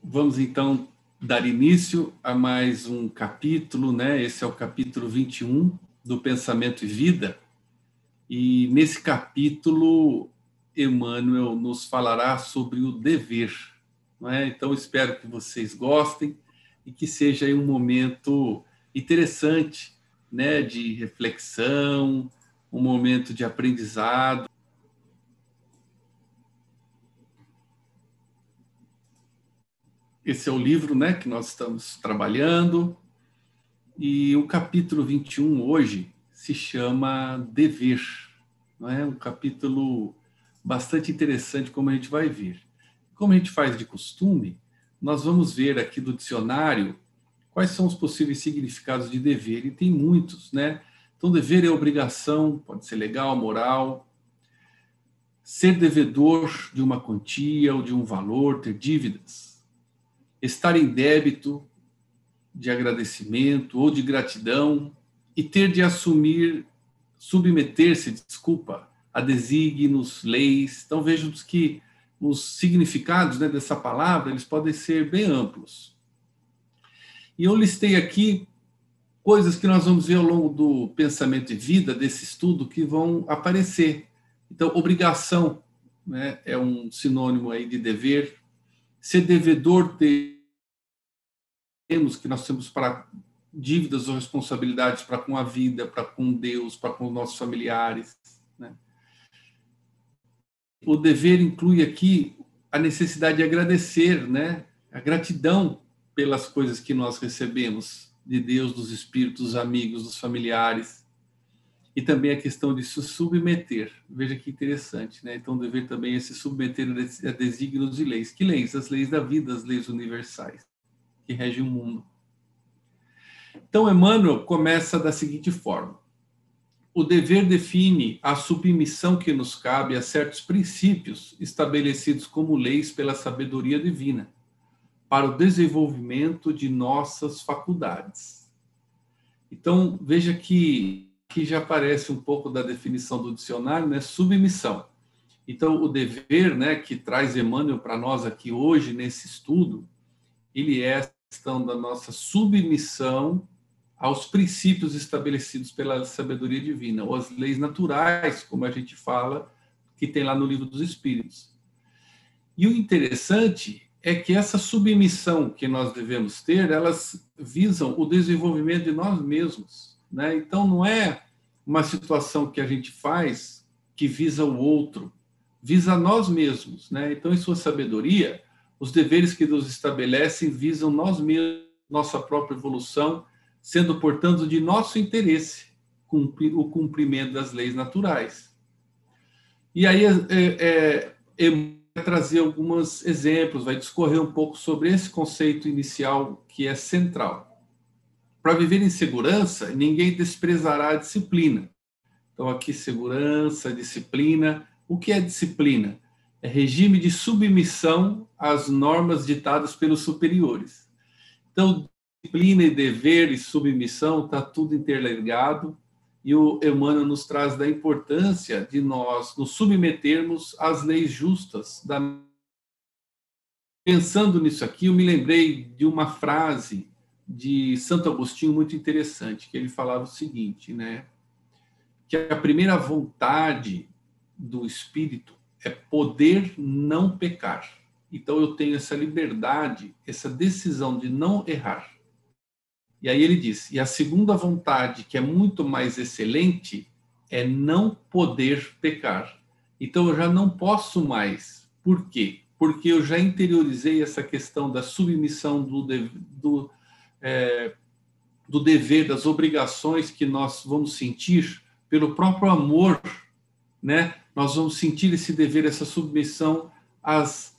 Vamos então dar início a mais um capítulo, né? Esse é o capítulo 21 do Pensamento e Vida. E nesse capítulo, Emmanuel nos falará sobre o dever, não é? Então espero que vocês gostem e que seja aí um momento interessante, né, de reflexão, um momento de aprendizado. Esse é o livro, né, que nós estamos trabalhando. E o capítulo 21 hoje se chama Dever. Não é? Um capítulo bastante interessante, como a gente vai ver. Como a gente faz de costume, nós vamos ver aqui do dicionário quais são os possíveis significados de dever, e tem muitos, né? Então, dever é obrigação, pode ser legal, moral. Ser devedor de uma quantia ou de um valor, ter dívidas. Estar em débito, de agradecimento ou de gratidão, e ter de assumir, submeter-se, desculpa, a desígnios, leis. Então vejamos que os significados, né, dessa palavra, eles podem ser bem amplos. E eu listei aqui coisas que nós vamos ver ao longo do pensamento e vida, desse estudo, que vão aparecer. Então, obrigação, né, é um sinônimo aí de dever. Ser devedor que nós temos para dívidas ou responsabilidades para com a vida, para com Deus, para com os nossos familiares, né? O dever inclui aqui a necessidade de agradecer, né? A gratidão pelas coisas que nós recebemos de Deus, dos espíritos, dos amigos, dos familiares, e também a questão de se submeter. Veja que interessante, né? Então, o dever também é se submeter a desígnios e leis. Que leis? As leis da vida, as leis universais que regem o mundo. Então, Emmanuel começa da seguinte forma: o dever define a submissão que nos cabe a certos princípios estabelecidos como leis pela sabedoria divina, para o desenvolvimento de nossas faculdades. Então, veja que já aparece um pouco da definição do dicionário, né? Submissão. Então, o dever, né, que traz Emmanuel para nós aqui hoje, nesse estudo, ele é a questão da nossa submissão aos princípios estabelecidos pela sabedoria divina, ou as leis naturais, como a gente fala, que tem lá no Livro dos Espíritos. E o interessante é que essa submissão que nós devemos ter, elas visam o desenvolvimento de nós mesmos, né? Então, não é uma situação que a gente faz que visa o outro, visa nós mesmos, né? Então, em sua sabedoria, os deveres que nos estabelecem visam nós mesmos, nossa própria evolução, sendo, portanto, de nosso interesse o cumprimento das leis naturais. E aí vai trazer alguns exemplos, vai discorrer um pouco sobre esse conceito inicial que é central. Para viver em segurança, ninguém desprezará a disciplina. Então, aqui, segurança, disciplina. O que é disciplina? É regime de submissão às normas ditadas pelos superiores. Então, disciplina e dever e submissão está tudo interligado, e o Emmanuel nos traz da importância de nós nos submetermos às leis justas. Pensando nisso aqui, eu me lembrei de uma frase de Santo Agostinho muito interessante, que ele falava o seguinte, né? Que a primeira vontade do espírito é poder não pecar. Então eu tenho essa liberdade, essa decisão de não errar. E aí ele diz, e a segunda vontade, que é muito mais excelente, é não poder pecar. Então eu já não posso mais. Por quê? Porque eu já interiorizei essa questão da submissão do dever, das obrigações que nós vamos sentir pelo próprio amor, né? Nós vamos sentir esse dever, essa submissão às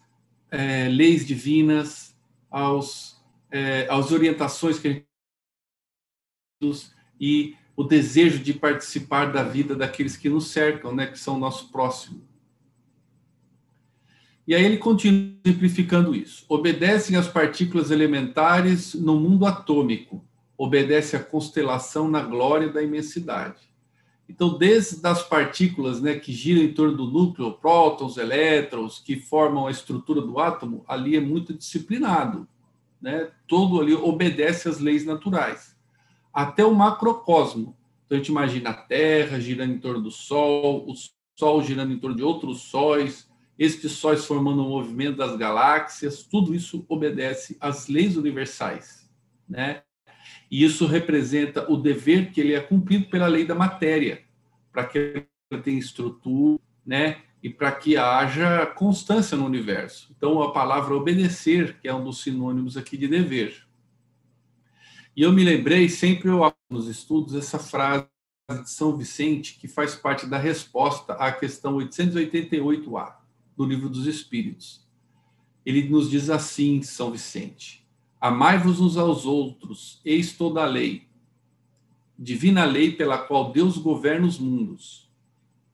leis divinas, às orientações que a gente e o desejo de participar da vida daqueles que nos cercam, né, que são o nosso próximo. E aí ele continua simplificando isso. Obedecem às partículas elementares no mundo atômico, obedece à constelação na glória da imensidade. Então, desde as partículas, né, que giram em torno do núcleo, prótons, elétrons, que formam a estrutura do átomo, ali é muito disciplinado, né? Todo ali obedece às leis naturais. Até o macrocosmo. Então, a gente imagina a Terra girando em torno do Sol, o Sol girando em torno de outros sóis, estes sóis formando o movimento das galáxias, tudo isso obedece às leis universais, né? E isso representa o dever que ele é cumprido pela lei da matéria, para que ela tenha estrutura, né? E para que haja constância no universo. Então, a palavra obedecer, que é um dos sinônimos aqui de dever. E eu me lembrei, sempre eu nos estudos, essa frase de São Vicente, que faz parte da resposta à questão 888A do Livro dos Espíritos. Ele nos diz assim, São Vicente: amai-vos uns aos outros, eis toda a lei, divina lei pela qual Deus governa os mundos.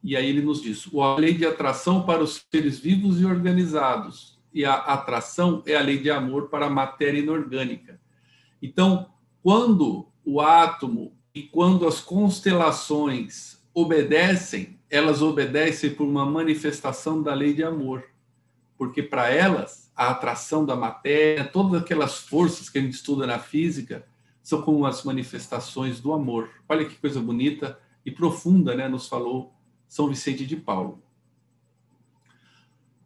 E aí ele nos diz: a lei de atração para os seres vivos e organizados, e a atração é a lei de amor para a matéria inorgânica. Então, quando o átomo e quando as constelações obedecem, elas obedecem por uma manifestação da lei de amor. Porque para elas, a atração da matéria, todas aquelas forças que a gente estuda na física, são como as manifestações do amor. Olha que coisa bonita e profunda, né? Nos falou São Vicente de Paulo.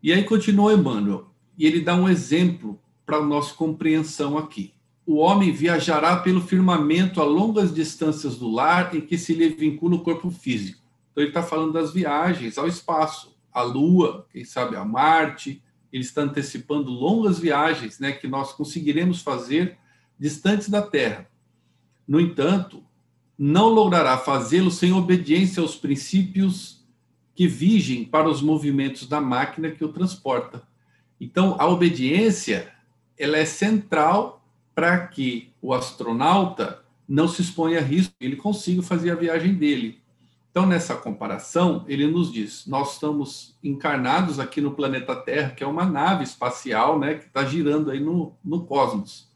E aí continua Emmanuel, e ele dá um exemplo para a nossa compreensão aqui. O homem viajará pelo firmamento a longas distâncias do lar em que se lhe vincula o corpo físico. Então ele está falando das viagens ao espaço, à Lua, quem sabe a Marte. Ele está antecipando longas viagens, né, que nós conseguiremos fazer distantes da Terra. No entanto, não logrará fazê-lo sem obediência aos princípios que vigem para os movimentos da máquina que o transporta. Então, a obediência, ela é central para que o astronauta não se exponha a risco, ele consiga fazer a viagem dele. Então, nessa comparação, ele nos diz, nós estamos encarnados aqui no planeta Terra, que é uma nave espacial, né, que está girando aí no cosmos.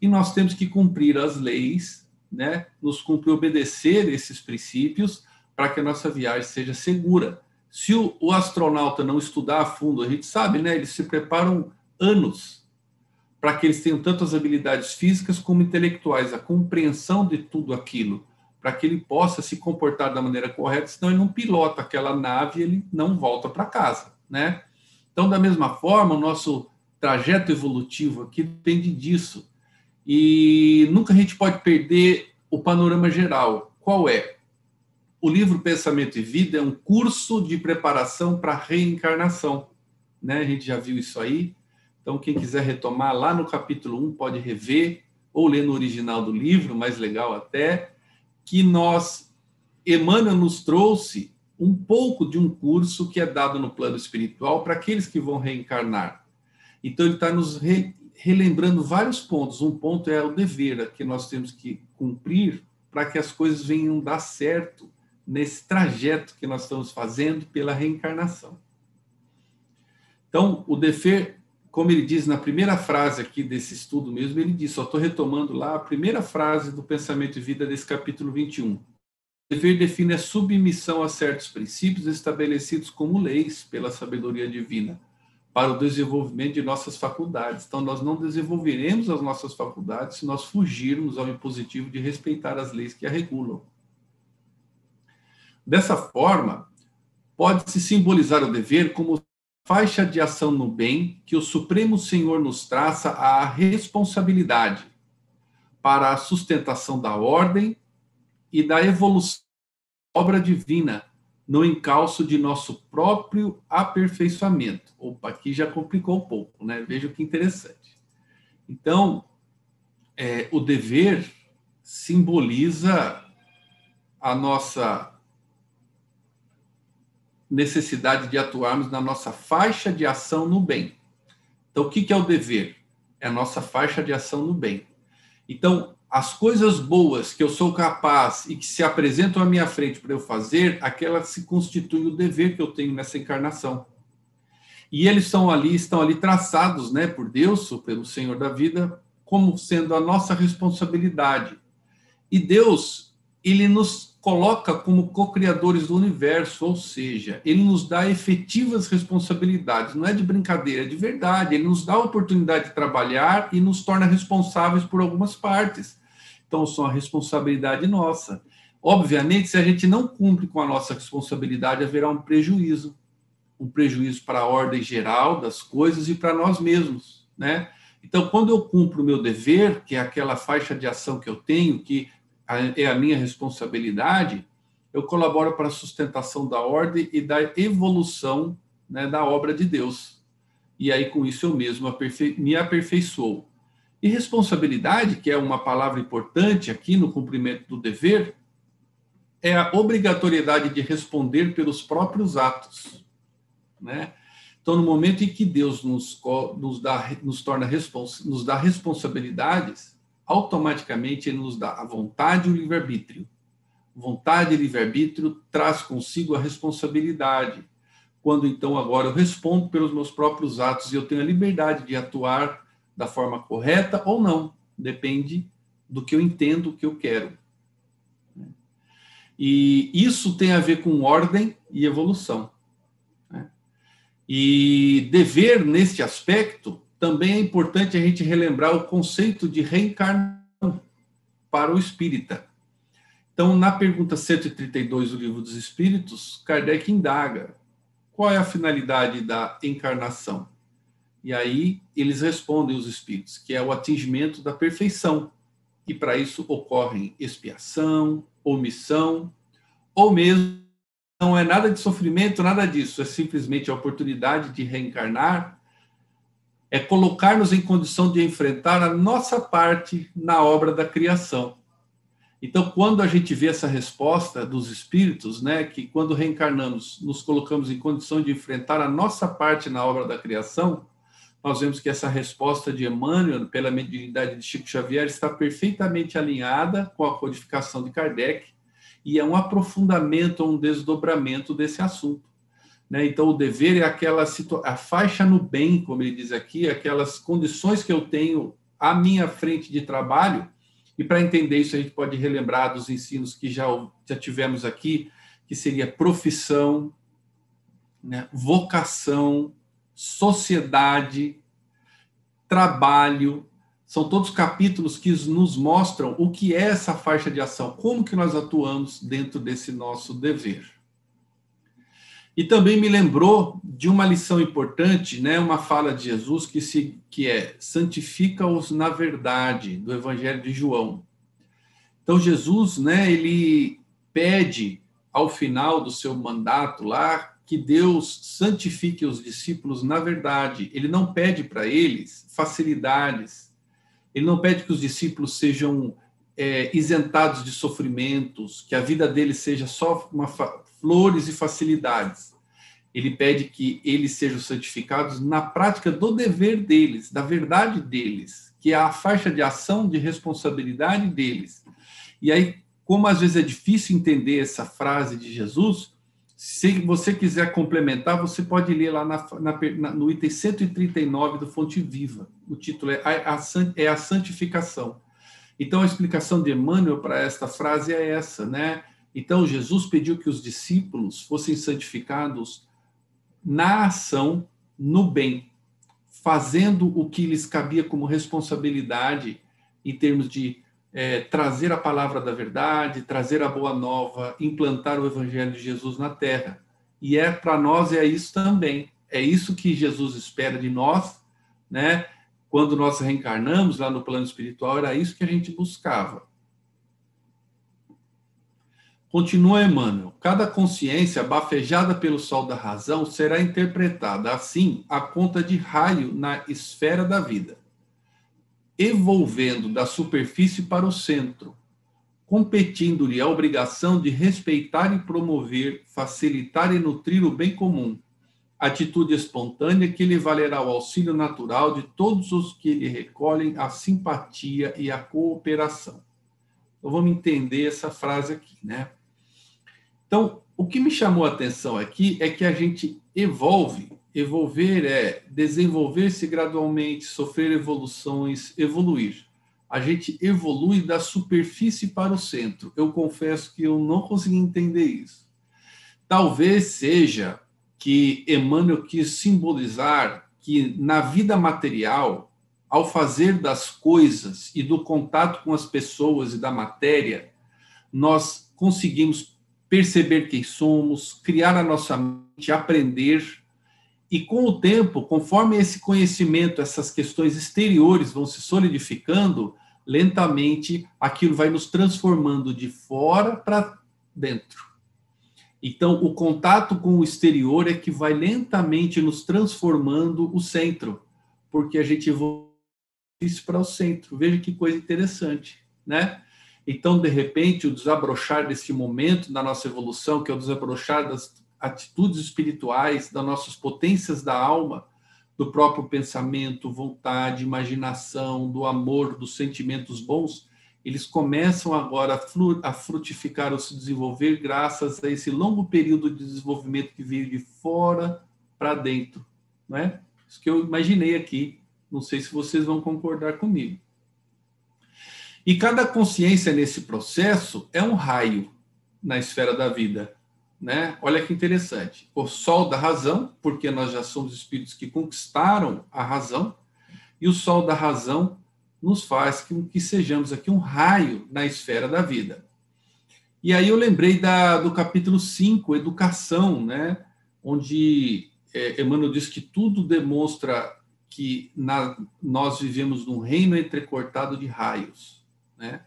E nós temos que cumprir as leis, né, nos cumprir obedecer esses princípios para que a nossa viagem seja segura. Se o astronauta não estudar a fundo, a gente sabe, né, eles se preparam anos para que eles tenham tanto as habilidades físicas como intelectuais, a compreensão de tudo aquilo, para que ele possa se comportar da maneira correta, senão ele não pilota aquela nave e ele não volta para casa, né? Então, da mesma forma, o nosso trajeto evolutivo aqui depende disso. E nunca a gente pode perder o panorama geral. Qual é? O livro Pensamento e Vida é um curso de preparação para a reencarnação, né? A gente já viu isso aí. Então, quem quiser retomar lá no capítulo 1 pode rever ou ler no original do livro, mais legal até, que Emmanuel nos trouxe um pouco de um curso que é dado no plano espiritual para aqueles que vão reencarnar. Então, ele está nos relembrando vários pontos. Um ponto é o dever que nós temos que cumprir para que as coisas venham dar certo nesse trajeto que nós estamos fazendo pela reencarnação. Então, o dever, como ele diz na primeira frase aqui desse estudo mesmo, ele diz, só estou retomando lá a primeira frase do Pensamento e Vida desse capítulo 21. O dever define a submissão a certos princípios estabelecidos como leis pela sabedoria divina para o desenvolvimento de nossas faculdades. Então, nós não desenvolveremos as nossas faculdades se nós fugirmos ao impositivo de respeitar as leis que a regulam. Dessa forma, pode-se simbolizar o dever como faixa de ação no bem que o Supremo Senhor nos traça à responsabilidade para a sustentação da ordem e da evolução da obra divina no encalço de nosso próprio aperfeiçoamento. Opa, aqui já complicou um pouco, né? Veja que interessante. Então, o dever simboliza a nossa necessidade de atuarmos na nossa faixa de ação no bem. Então, o que é o dever? É a nossa faixa de ação no bem. Então, as coisas boas que eu sou capaz e que se apresentam à minha frente para eu fazer, aquelas se constituem o dever que eu tenho nessa encarnação. E eles estão ali traçados, né, por Deus, ou pelo Senhor da vida, como sendo a nossa responsabilidade. E Deus, ele nos coloca como co-criadores do universo, ou seja, ele nos dá efetivas responsabilidades, não é de brincadeira, é de verdade. Ele nos dá a oportunidade de trabalhar e nos torna responsáveis por algumas partes. Então, são a responsabilidade nossa. Obviamente, se a gente não cumpre com a nossa responsabilidade, haverá um prejuízo para a ordem geral das coisas e para nós mesmos, né? Então, quando eu cumpro o meu dever, que é aquela faixa de ação que eu tenho, que é a minha responsabilidade, eu colaboro para a sustentação da ordem e da evolução, né, da obra de Deus. E aí, com isso, eu mesmo me aperfeiçoo. E responsabilidade, que é uma palavra importante aqui no cumprimento do dever, é a obrigatoriedade de responder pelos próprios atos, né? Então, no momento em que Deus nos dá responsabilidades, automaticamente ele nos dá a vontade e o livre-arbítrio. Vontade e livre-arbítrio traz consigo a responsabilidade. Quando, então, agora eu respondo pelos meus próprios atos e eu tenho a liberdade de atuar da forma correta ou não. Depende do que eu entendo, o que eu quero. E isso tem a ver com ordem e evolução. E dever, neste aspecto, também é importante a gente relembrar o conceito de reencarnação para o espírita. Então, na pergunta 132 do Livro dos Espíritos, Kardec indaga qual é a finalidade da encarnação. E aí eles respondem, os espíritos, que é o atingimento da perfeição. E para isso ocorrem expiação, omissão, ou mesmo não é nada de sofrimento, nada disso, é simplesmente a oportunidade de reencarnar, é colocar-nos em condição de enfrentar a nossa parte na obra da criação. Então, quando a gente vê essa resposta dos espíritos, né, que quando reencarnamos, nos colocamos em condição de enfrentar a nossa parte na obra da criação, nós vemos que essa resposta de Emmanuel, pela mediunidade de Chico Xavier, está perfeitamente alinhada com a codificação de Kardec, e é um aprofundamento, um desdobramento desse assunto, né? Então, o dever é a faixa no bem, como ele diz aqui, aquelas condições que eu tenho à minha frente de trabalho, e para entender isso a gente pode relembrar dos ensinos que já tivemos aqui, que seria profissão, né? Vocação, sociedade, trabalho. São todos capítulos que nos mostram o que é essa faixa de ação, como que nós atuamos dentro desse nosso dever. E também me lembrou de uma lição importante, né, uma fala de Jesus que é santifica-os na verdade, do Evangelho de João. Então Jesus, né, ele pede ao final do seu mandato lá que Deus santifique os discípulos na verdade. Ele não pede para eles facilidades. Ele não pede que os discípulos sejam isentados de sofrimentos, que a vida deles seja só flores e facilidades. Ele pede que eles sejam santificados na prática do dever deles, da verdade deles, que é a faixa de ação de responsabilidade deles. E aí, como às vezes é difícil entender essa frase de Jesus, se você quiser complementar, você pode ler lá no item 139 do Fonte Viva. O título é a santificação. Então, a explicação de Emmanuel para esta frase é essa, né? Então, Jesus pediu que os discípulos fossem santificados na ação, no bem, fazendo o que lhes cabia como responsabilidade em termos de trazer a palavra da verdade, trazer a boa nova, implantar o Evangelho de Jesus na Terra. E para nós é isso também. É isso que Jesus espera de nós, né? Quando nós reencarnamos lá no plano espiritual, era isso que a gente buscava. Continua Emmanuel. Cada consciência bafejada pelo sol da razão será interpretada, assim, a conta de raio na esfera da vida, evolvendo da superfície para o centro, competindo-lhe a obrigação de respeitar e promover, facilitar e nutrir o bem comum, atitude espontânea que lhe valerá o auxílio natural de todos os que lhe recolhem a simpatia e a cooperação. Então, vamos entender essa frase aqui, né? Então, o que me chamou a atenção aqui é que a gente evolve. Evolver é desenvolver-se gradualmente, sofrer evoluções, evoluir. a gente evolui da superfície para o centro. Eu confesso que eu não consegui entender isso. Talvez seja que Emmanuel quis simbolizar que na vida material, ao fazer das coisas e do contato com as pessoas e da matéria, nós conseguimos perceber quem somos, criar a nossa mente, aprender. E com o tempo, conforme esse conhecimento, essas questões exteriores vão se solidificando, lentamente aquilo vai nos transformando de fora para dentro. Então, o contato com o exterior é que vai lentamente nos transformando o centro, porque a gente evolui isso para o centro. Veja que coisa interessante, né? Então, de repente, o desabrochar desse momento da nossa evolução, que é o desabrochar das atitudes espirituais, das nossas potências da alma, do próprio pensamento, vontade, imaginação, do amor, dos sentimentos bons, eles começam agora a frutificar ou se desenvolver graças a esse longo período de desenvolvimento que veio de fora para dentro, não é? Isso que eu imaginei aqui. Não sei se vocês vão concordar comigo. E cada consciência nesse processo é um raio na esfera da vida, né? Olha que interessante. O sol da razão, porque nós já somos espíritos que conquistaram a razão, e o sol da razão nos faz com que sejamos aqui um raio na esfera da vida. E aí eu lembrei do capítulo 5, Educação, né? Onde Emmanuel diz que tudo demonstra que nós vivemos num reino entrecortado de raios, né?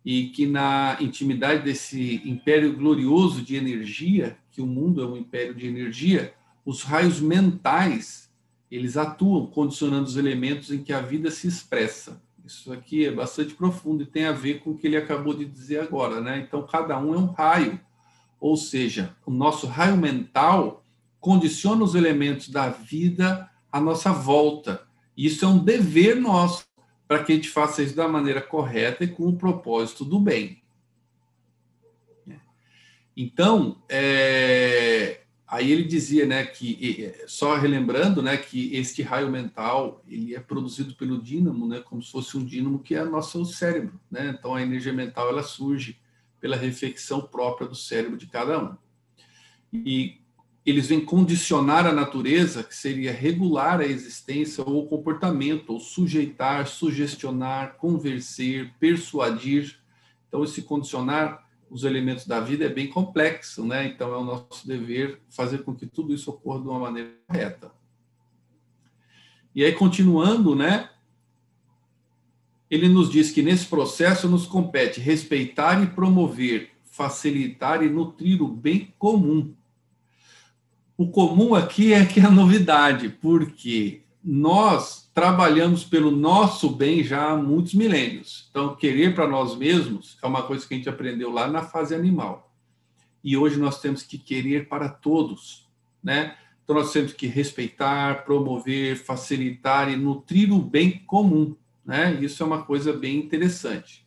E que na intimidade desse império glorioso de energia, que o mundo é um império de energia, os raios mentais, eles atuam condicionando os elementos em que a vida se expressa. Isso aqui é bastante profundo e tem a ver com o que ele acabou de dizer agora, né? Então, cada um é um raio, ou seja, o nosso raio mental condiciona os elementos da vida à nossa volta. E isso é um dever nosso, para que a gente faça isso da maneira correta e com o propósito do bem. Então, aí ele dizia, né, que, só relembrando, né, que este raio mental ele é produzido pelo dínamo, né, como se fosse um dínamo que é nosso cérebro, né? Então, a energia mental ela surge pela reflexão própria do cérebro de cada um. E eles vêm condicionar a natureza, que seria regular a existência ou o comportamento, ou sujeitar, sugestionar, convencer, persuadir. Então, esse condicionar os elementos da vida é bem complexo, né? Então, é o nosso dever fazer com que tudo isso ocorra de uma maneira correta. E aí, continuando, né? Ele nos diz que nesse processo nos compete respeitar e promover, facilitar e nutrir o bem comum. O comum aqui é que é a novidade, porque nós trabalhamos pelo nosso bem já há muitos milênios. Então, querer para nós mesmos é uma coisa que a gente aprendeu lá na fase animal. E hoje nós temos que querer para todos, né? Então, nós temos que respeitar, promover, facilitar e nutrir o bem comum, né? Isso é uma coisa bem interessante.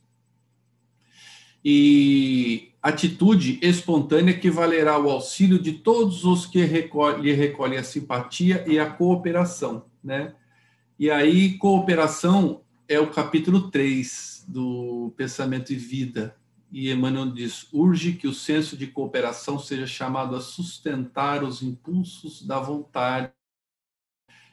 E atitude espontânea que valerá o auxílio de todos os que lhe recolhem a simpatia e a cooperação, né? E aí, cooperação é o capítulo 3 do Pensamento e Vida. E Emmanuel diz, urge que o senso de cooperação seja chamado a sustentar os impulsos da vontade.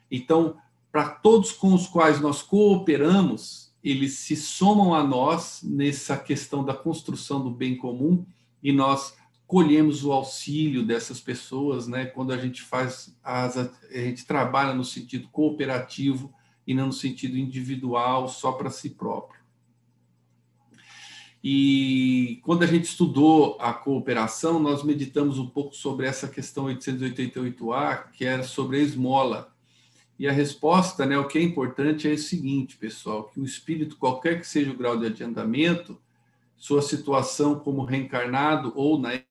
Então, para todos com os quais nós cooperamos, eles se somam a nós nessa questão da construção do bem comum e nós colhemos o auxílio dessas pessoas, né? Quando a gente a gente trabalha no sentido cooperativo e não no sentido individual, só para si próprio. E quando a gente estudou a cooperação, nós meditamos um pouco sobre essa questão 888A, que era sobre a esmola. E a resposta, né, o que é importante é o seguinte, pessoal, que o espírito, qualquer que seja o grau de adiantamento, sua situação como reencarnado ou na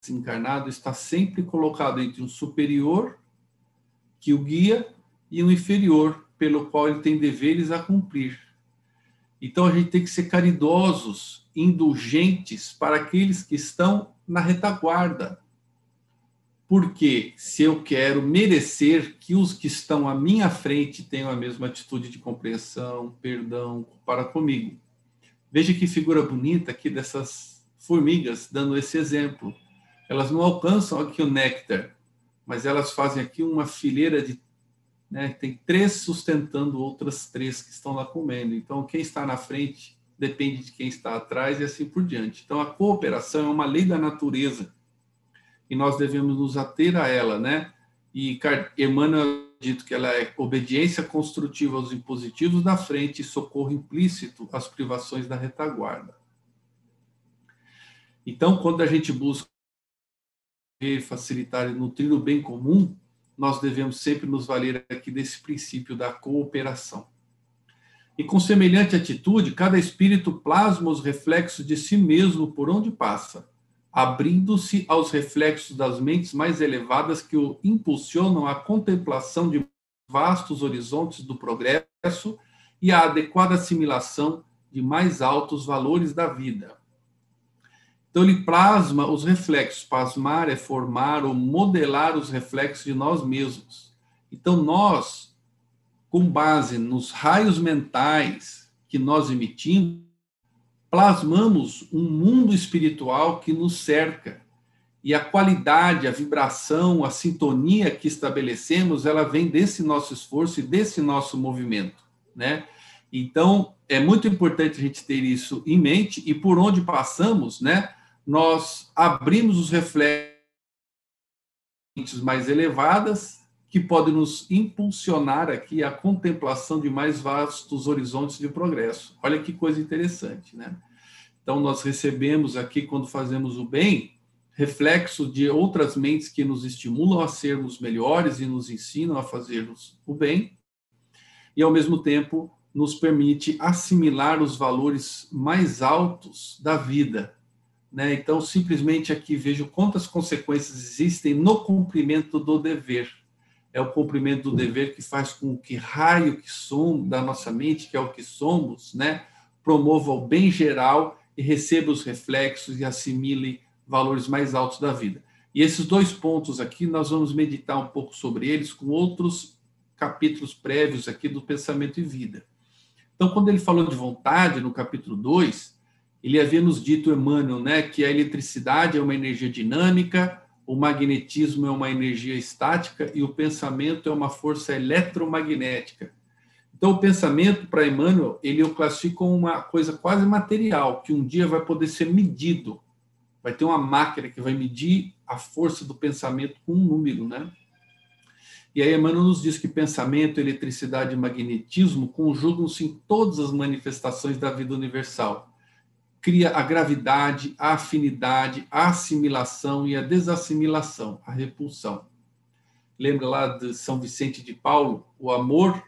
desencarnado, está sempre colocado entre um superior, que o guia, e um inferior, pelo qual ele tem deveres a cumprir. Então, a gente tem que ser caridosos, indulgentes para aqueles que estão na retaguarda, Porque se eu quero merecer que os que estão à minha frente tenham a mesma atitude de compreensão, perdão para comigo. Veja que figura bonita aqui dessas formigas, dando esse exemplo. Elas não alcançam aqui o néctar, mas elas fazem aqui uma fileira de, né, tem 3 sustentando outras 3 que estão lá comendo. Então, quem está na frente depende de quem está atrás e assim por diante. Então, a cooperação é uma lei da natureza e nós devemos nos ater a ela, né? E Emmanuel dito que ela é obediência construtiva aos impositivos da frente e socorro implícito às privações da retaguarda. Então, quando a gente busca facilitar e nutrir o bem comum, nós devemos sempre nos valer aqui desse princípio da cooperação. E com semelhante atitude, cada espírito plasma os reflexos de si mesmo por onde passa, abrindo-se aos reflexos das mentes mais elevadas que o impulsionam à contemplação de vastos horizontes do progresso e à adequada assimilação de mais altos valores da vida. Então, ele plasma os reflexos. Plasmar é formar ou modelar os reflexos de nós mesmos. Então, nós, com base nos raios mentais que nós emitimos, plasmamos um mundo espiritual que nos cerca. E a qualidade, a vibração, a sintonia que estabelecemos, ela vem desse nosso esforço e desse nosso movimento, né? Então, é muito importante a gente ter isso em mente e por onde passamos, né? Nós abrimos os reflexos mais elevadas que podem nos impulsionar aqui à contemplação de mais vastos horizontes de progresso. Olha que coisa interessante, né? Então, nós recebemos aqui, quando fazemos o bem, reflexo de outras mentes que nos estimulam a sermos melhores e nos ensinam a fazermos o bem, e, ao mesmo tempo, nos permite assimilar os valores mais altos da vida, né? Então, simplesmente aqui vejo quantas consequências existem no cumprimento do dever. É o cumprimento do dever que faz com que raio que somos da nossa mente, que é o que somos, né, promova o bem geral e receba os reflexos e assimile valores mais altos da vida. E esses 2 pontos aqui, nós vamos meditar um pouco sobre eles com outros capítulos prévios aqui do Pensamento e Vida. Então, quando ele falou de vontade, no capítulo 2, ele havia nos dito, Emmanuel, né, que a eletricidade é uma energia dinâmica, o magnetismo é uma energia estática e o pensamento é uma força eletromagnética. Então, o pensamento, para Emmanuel, ele o classifica como uma coisa quase material, que um dia vai poder ser medido. Vai ter uma máquina que vai medir a força do pensamento com um número, né? E aí Emmanuel nos diz que pensamento, eletricidade e magnetismo conjugam-se em todas as manifestações da vida universal. Cria a gravidade, a afinidade, a assimilação e a desassimilação, a repulsão. Lembra lá de São Vicente de Paulo? O amor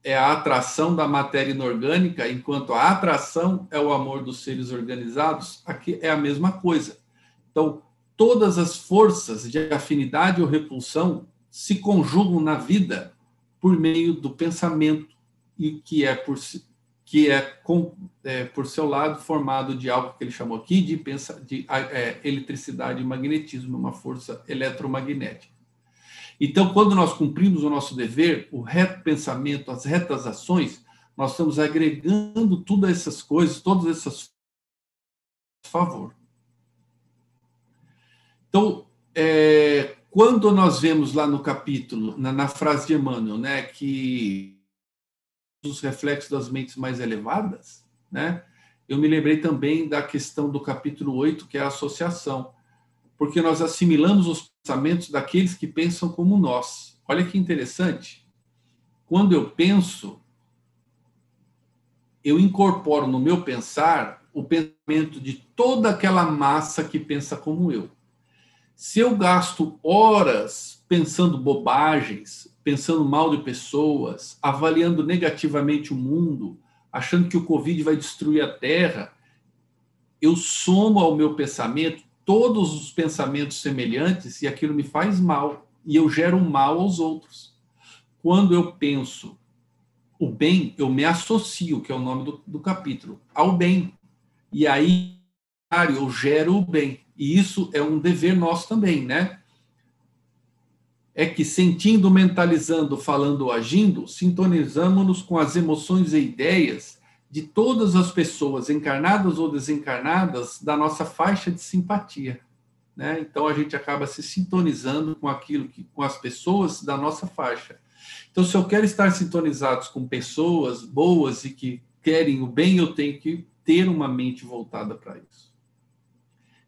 é a atração da matéria inorgânica, enquanto a atração é o amor dos seres organizados. Aqui é a mesma coisa. Então, todas as forças de afinidade ou repulsão se conjugam na vida por meio do pensamento, e que é por seu lado formado de algo que ele chamou aqui de eletricidade e magnetismo, uma força eletromagnética. Então, quando nós cumprimos o nosso dever, o reto pensamento, as retas ações, nós estamos agregando todas essas coisas, todas essas favor. Então, quando nós vemos lá no capítulo, na frase de Emmanuel, né, que os reflexos das mentes mais elevadas, né, eu me lembrei também da questão do capítulo 8, que é a associação, porque nós assimilamos os pensamentos daqueles que pensam como nós. Olha que interessante. Quando eu penso, eu incorporo no meu pensar o pensamento de toda aquela massa que pensa como eu. Se eu gasto horas pensando bobagens, pensando mal de pessoas, avaliando negativamente o mundo, achando que o Covid vai destruir a Terra, eu somo ao meu pensamento todos os pensamentos semelhantes e aquilo me faz mal, e eu gero mal aos outros. Quando eu penso o bem, eu me associo, que é o nome do capítulo, ao bem. E aí eu gero o bem. E isso é um dever nosso também, né? é que, sentindo, mentalizando, falando ou agindo, sintonizamos-nos com as emoções e ideias de todas as pessoas, encarnadas ou desencarnadas, da nossa faixa de simpatia, né? Então, a gente acaba se sintonizando com aquilo com as pessoas da nossa faixa. Então, se eu quero estar sintonizados com pessoas boas e que querem o bem, eu tenho que ter uma mente voltada para isso.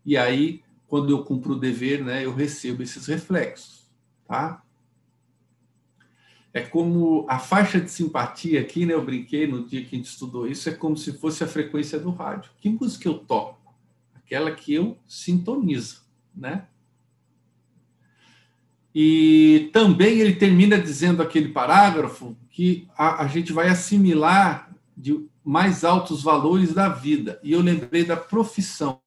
E aí, quando eu cumpro o dever, né, eu recebo esses reflexos, tá? É como a faixa de simpatia aqui, né? Eu brinquei no dia que a gente estudou isso, é como se fosse a frequência do rádio. Que música eu toco? Aquela que eu sintonizo, né? E também ele termina dizendo aquele parágrafo que a gente vai assimilar de mais altos valores da vida. E eu lembrei da profissão.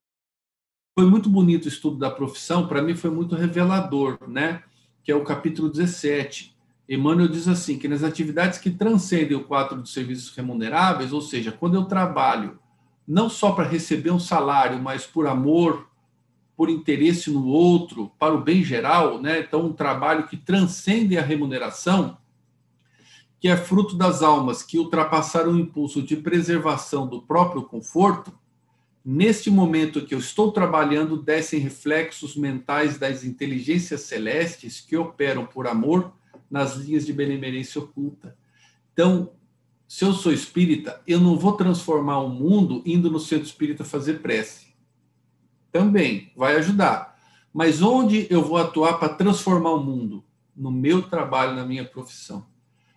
Foi muito bonito o estudo da profissão, para mim foi muito revelador, né? Que é o capítulo 17. Emmanuel diz assim, que nas atividades que transcendem o quadro dos serviços remuneráveis, ou seja, quando eu trabalho não só para receber um salário, mas por amor, por interesse no outro, para o bem geral, né? Então, um trabalho que transcende a remuneração, que é fruto das almas que ultrapassaram o impulso de preservação do próprio conforto. Neste momento que eu estou trabalhando, descem reflexos mentais das inteligências celestes que operam por amor nas linhas de benemerência oculta. Então, se eu sou espírita, eu não vou transformar o mundo indo no centro espírita fazer prece. Também vai ajudar. Mas onde eu vou atuar para transformar o mundo? No meu trabalho, na minha profissão.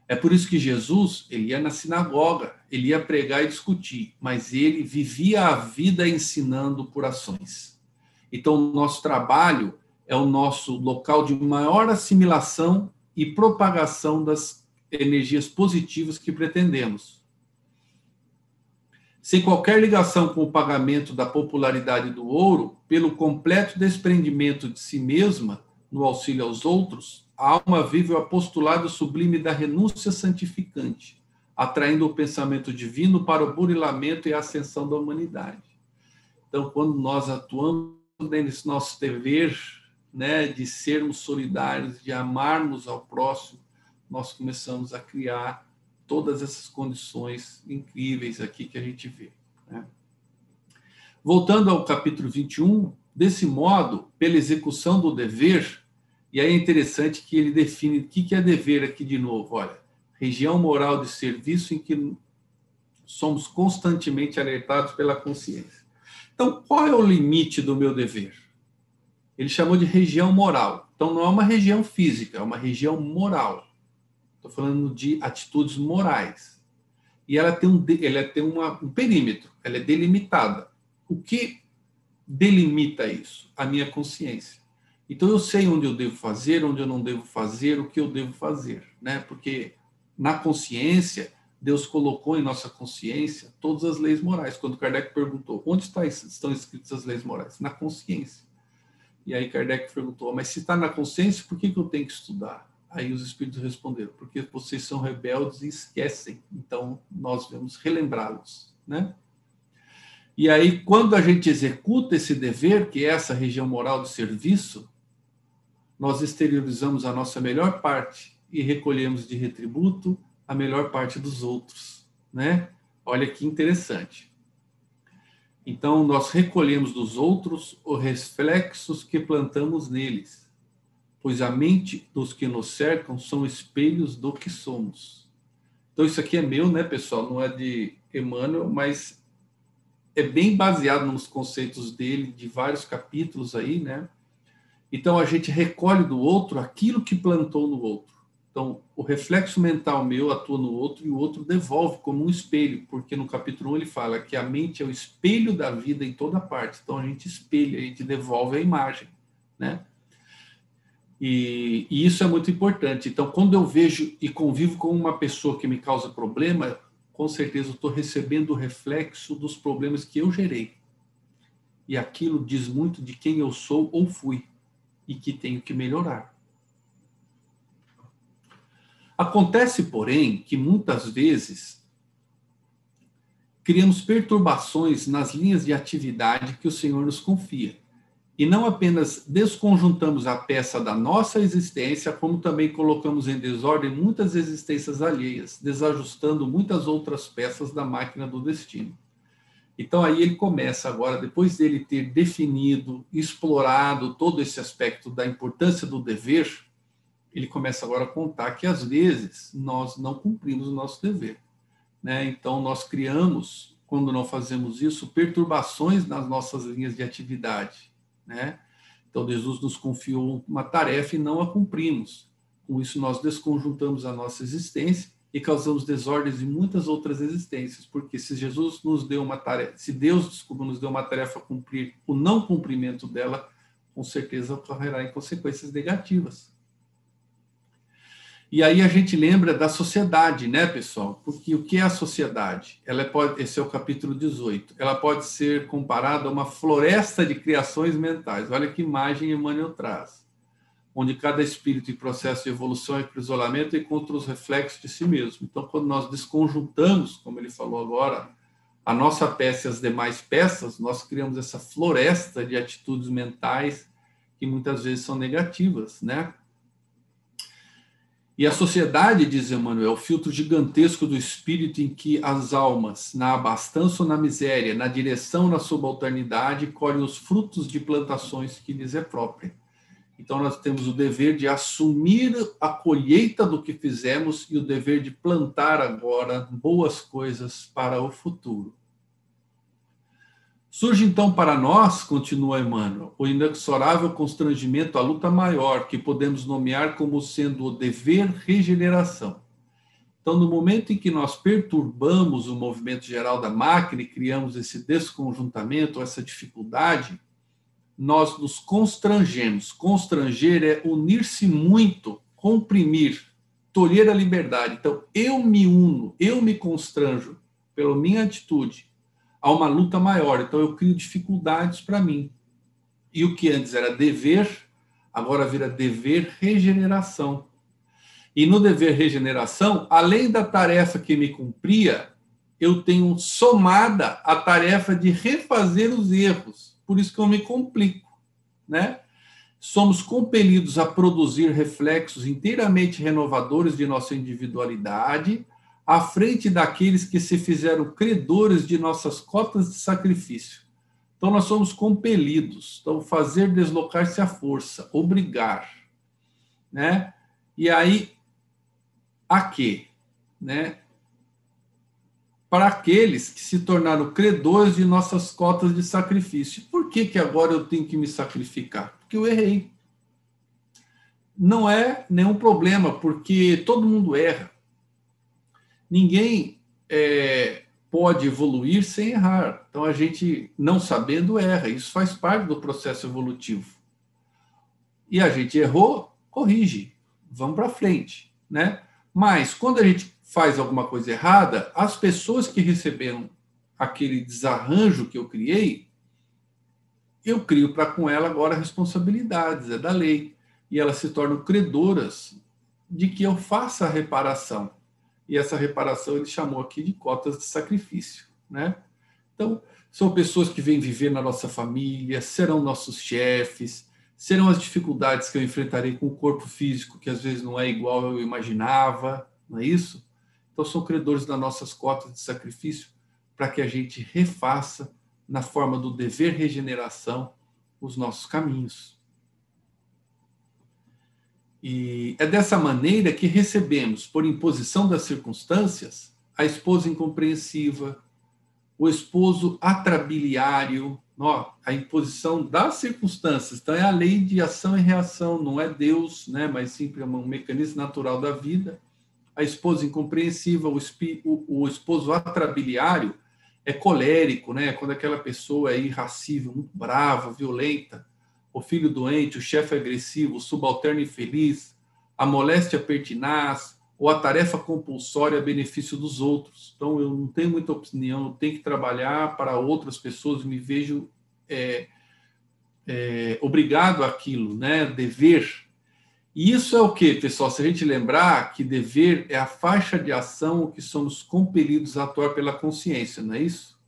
É por isso que Jesus, ele ia na sinagoga, ele ia pregar e discutir, mas ele vivia a vida ensinando por ações. Então, o nosso trabalho é o nosso local de maior assimilação e propagação das energias positivas que pretendemos. Sem qualquer ligação com o pagamento da popularidade do ouro, pelo completo desprendimento de si mesma no auxílio aos outros, a alma vive o apostolado sublime da renúncia santificante, atraindo o pensamento divino para o burilamento e a ascensão da humanidade. Então, quando nós atuamos nesse nosso dever, né, de sermos solidários, de amarmos ao próximo, nós começamos a criar todas essas condições incríveis aqui que a gente vê, né? Voltando ao capítulo 21, desse modo, pela execução do dever, e aí é interessante que ele define o que é dever aqui de novo. Olha, região moral de serviço em que somos constantemente alertados pela consciência. Então, qual é o limite do meu dever? Ele chamou de região moral. Então, não é uma região física, é uma região moral. Estou falando de atitudes morais. E ela tem um perímetro, ela é delimitada. O que delimita isso? A minha consciência. Então, eu sei onde eu devo fazer, onde eu não devo fazer, o que eu devo fazer, né? Porque na consciência, Deus colocou em nossa consciência todas as leis morais. Quando Kardec perguntou, onde estão escritas as leis morais? Na consciência. E aí Kardec perguntou, mas se está na consciência, por que eu tenho que estudar? Aí os espíritos responderam, porque vocês são rebeldes e esquecem. Então, nós devemos relembrá-los, né? E aí, quando a gente executa esse dever, que é essa região moral de serviço, nós exteriorizamos a nossa melhor parte e recolhemos de retributo a melhor parte dos outros, né? Olha que interessante. Então, nós recolhemos dos outros os reflexos que plantamos neles, pois a mente dos que nos cercam são espelhos do que somos. Então, isso aqui é meu, né, pessoal? Não é de Emmanuel, mas é bem baseado nos conceitos dele, de vários capítulos aí, né? Então, a gente recolhe do outro aquilo que plantou no outro. Então, o reflexo mental meu atua no outro e o outro devolve como um espelho, porque no capítulo 1 ele fala que a mente é o espelho da vida em toda parte. Então, a gente espelha, a gente devolve a imagem, né? E isso é muito importante. Então, quando eu vejo e convivo com uma pessoa que me causa problema, com certeza eu estou recebendo o reflexo dos problemas que eu gerei. E aquilo diz muito de quem eu sou ou fui e que tenho que melhorar. Acontece, porém, que muitas vezes criamos perturbações nas linhas de atividade que o Senhor nos confia. E não apenas desconjuntamos a peça da nossa existência, como também colocamos em desordem muitas existências alheias, desajustando muitas outras peças da máquina do destino. Então aí ele começa agora, depois dele ter definido, explorado todo esse aspecto da importância do dever, ele começa agora a contar que às vezes nós não cumprimos o nosso dever, né? Então nós criamos, quando não fazemos isso, perturbações nas nossas linhas de atividade, né? Então Jesus nos confiou uma tarefa e não a cumprimos. Com isso nós desconjuntamos a nossa existência e causamos desordens em muitas outras existências, porque se Jesus nos deu uma tarefa, se Deus, desculpa, nos deu uma tarefa a cumprir, o não cumprimento dela, com certeza ocorrerá em consequências negativas. E aí a gente lembra da sociedade, né, pessoal? Porque o que é a sociedade? Esse é o capítulo 18. Ela pode ser comparada a uma floresta de criações mentais. Olha que imagem Emmanuel traz. Onde cada espírito em processo de evolução e isolamento encontra os reflexos de si mesmo. Então, quando nós desconjuntamos, como ele falou agora, a nossa peça e as demais peças, nós criamos essa floresta de atitudes mentais que muitas vezes são negativas, né? E a sociedade, diz Emmanuel, é o filtro gigantesco do espírito em que as almas, na abastança ou na miséria, na direção ou na subalternidade, colhem os frutos de plantações que lhes é própria. Então, nós temos o dever de assumir a colheita do que fizemos e o dever de plantar agora boas coisas para o futuro. Surge, então, para nós, continua Emmanuel, o inexorável constrangimento à luta maior, que podemos nomear como sendo o dever regeneração. Então, no momento em que nós perturbamos o movimento geral da máquina e criamos esse desconjuntamento, essa dificuldade, nós nos constrangemos. Constranger é unir-se muito, comprimir, tolher a liberdade. Então, eu me uno, eu me constranjo pela minha atitude a uma luta maior. Então, eu crio dificuldades para mim. E o que antes era dever, agora vira dever regeneração. E no dever regeneração, além da tarefa que me cumpria, eu tenho somada a tarefa de refazer os erros. Por isso que eu me complico, né? Somos compelidos a produzir reflexos inteiramente renovadores de nossa individualidade, à frente daqueles que se fizeram credores de nossas cotas de sacrifício. Então, nós somos compelidos. Então, fazer deslocar-se à força, obrigar, né? E aí, a quê? Né? Para aqueles que se tornaram credores de nossas cotas de sacrifício. Por que agora eu tenho que me sacrificar? Porque eu errei. Não é nenhum problema, porque todo mundo erra. Ninguém pode evoluir sem errar. Então, a gente, não sabendo, erra. Isso faz parte do processo evolutivo. E a gente errou, corrige. Vamos para frente, né? Mas, quando a gente faz alguma coisa errada, as pessoas que receberam aquele desarranjo que eu criei, eu crio para com ela agora responsabilidades, é da lei. E elas se tornam credoras de que eu faça a reparação. E essa reparação ele chamou aqui de cotas de sacrifício, né? Então, são pessoas que vêm viver na nossa família, serão nossos chefes, serão as dificuldades que eu enfrentarei com o corpo físico, que às vezes não é igual eu imaginava, não é isso? Então, são credores das nossas cotas de sacrifício para que a gente refaça, na forma do dever regeneração, os nossos caminhos. E é dessa maneira que recebemos, por imposição das circunstâncias, a esposa incompreensiva, o esposo atrabiliário, a imposição das circunstâncias. Então, é a lei de ação e reação, não é Deus, né, mas sim um mecanismo natural da vida. A esposa incompreensiva, o esposo atrabiliário é colérico, né, quando aquela pessoa é irracível, muito brava, violenta. O filho doente, o chefe agressivo, o subalterno infeliz, a moléstia pertinaz, ou a tarefa compulsória a benefício dos outros. Então, eu não tenho muita opinião, eu tenho que trabalhar para outras pessoas, me vejo obrigado àquilo, né? Dever. E isso é o quê, pessoal? Se a gente lembrar que dever é a faixa de ação que somos compelidos a atuar pela consciência, não é isso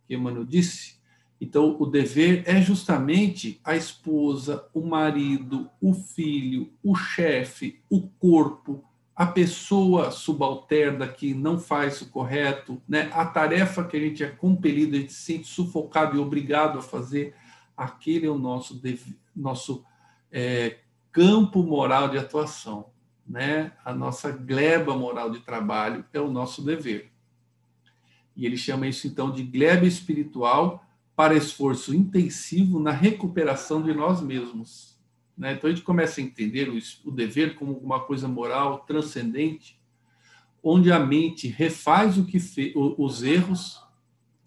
que Emmanuel disse? Então, o dever é justamente a esposa, o marido, o filho, o chefe, o corpo, a pessoa subalterna que não faz o correto, né? A tarefa que a gente é compelido, a gente se sente sufocado e obrigado a fazer, aquele é o nosso, nosso campo moral de atuação, né? A nossa gleba moral de trabalho é o nosso dever. E ele chama isso, então, de gleba espiritual para esforço intensivo na recuperação de nós mesmos. Né? Então, a gente começa a entender o dever como uma coisa moral transcendente, onde a mente refaz o que os erros,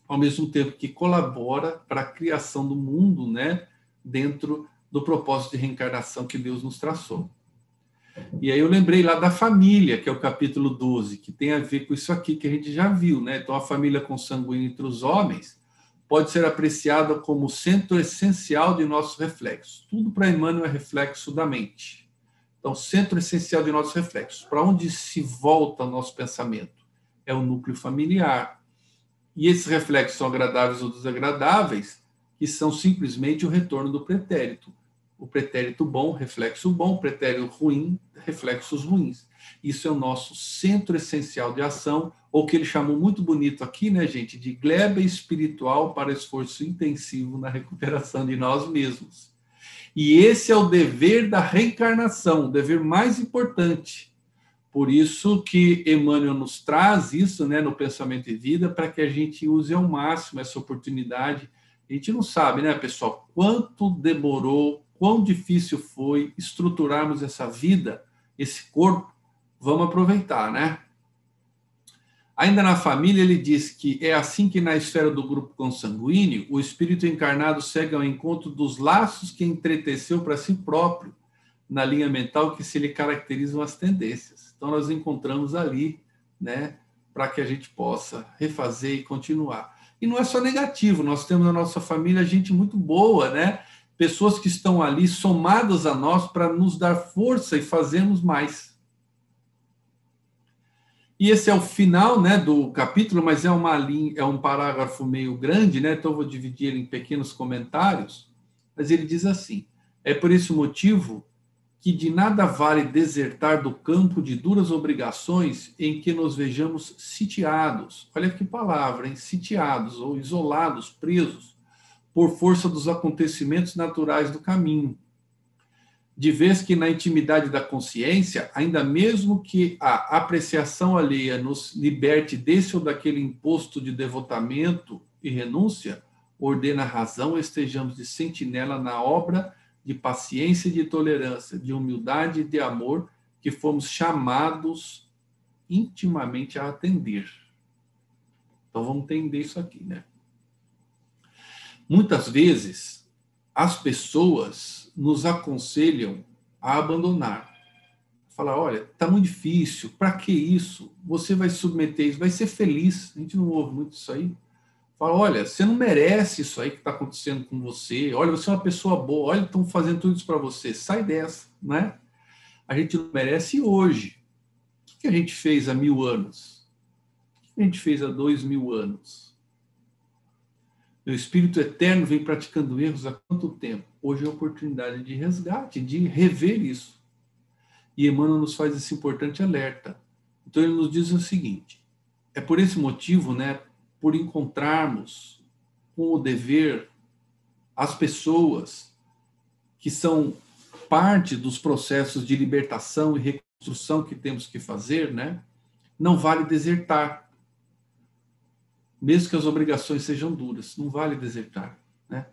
ao mesmo tempo que colabora para a criação do mundo, né? Dentro do propósito de reencarnação que Deus nos traçou. E aí eu lembrei lá da família, que é o capítulo 12, que tem a ver com isso aqui que a gente já viu, né? Então, a família consanguínea entre os homens pode ser apreciada como o centro essencial de nossos reflexos. Tudo para Emmanuel é reflexo da mente. Então, centro essencial de nossos reflexos. Para onde se volta o nosso pensamento? É o núcleo familiar. E esses reflexos são agradáveis ou desagradáveis, que são simplesmente o retorno do pretérito. O pretérito bom, reflexo bom, o pretérito ruim, reflexos ruins. Isso é o nosso centro essencial de ação, ou que ele chamou muito bonito aqui, né, gente, de gleba espiritual para esforço intensivo na recuperação de nós mesmos. E esse é o dever da reencarnação, o dever mais importante. Por isso que Emmanuel nos traz isso, né, no Pensamento e Vida, para que a gente use ao máximo essa oportunidade. A gente não sabe, né, pessoal, quanto demorou, quão difícil foi estruturarmos essa vida, esse corpo. Vamos aproveitar, né? Ainda na família, ele diz que é assim que na esfera do grupo consanguíneo, o espírito encarnado segue ao encontro dos laços que entreteceu para si próprio, na linha mental que se lhe caracterizam as tendências. Então, nós encontramos ali, né, para que a gente possa refazer e continuar. E não é só negativo, nós temos na nossa família gente muito boa, né? Pessoas que estão ali somadas a nós para nos dar força e fazermos mais. E esse é o final, né, do capítulo, mas é uma linha, é um parágrafo meio grande, né? Então eu vou dividir ele em pequenos comentários. Mas ele diz assim: é por esse motivo que de nada vale desertar do campo de duras obrigações em que nos vejamos sitiados. Olha que palavra, hein? Sitiados ou isolados, presos, por força dos acontecimentos naturais do caminho. De vez que na intimidade da consciência, ainda mesmo que a apreciação alheia nos liberte desse ou daquele imposto de devotamento e renúncia, ordena a razão, estejamos de sentinela na obra de paciência e de tolerância, de humildade e de amor, que fomos chamados intimamente a atender. Então vamos entender isso aqui, né? Muitas vezes as pessoas nos aconselham a abandonar. Falar, olha, está muito difícil, para que isso? Você vai submeter isso, vai ser feliz. A gente não ouve muito isso aí. Fala, olha, você não merece isso aí que está acontecendo com você. Olha, você é uma pessoa boa. Olha, estão fazendo tudo isso para você. Sai dessa, né? A gente não merece hoje. O que a gente fez há 1000 anos? O que a gente fez há 2000 anos? O Espírito Eterno vem praticando erros há quanto tempo? Hoje é a oportunidade de resgate, de rever isso. E Emmanuel nos faz esse importante alerta. Então ele nos diz o seguinte: é por esse motivo, né, por encontrarmos com o dever as pessoas que são parte dos processos de libertação e reconstrução que temos que fazer, né, não vale desertar. Mesmo que as obrigações sejam duras, não vale desertar, né?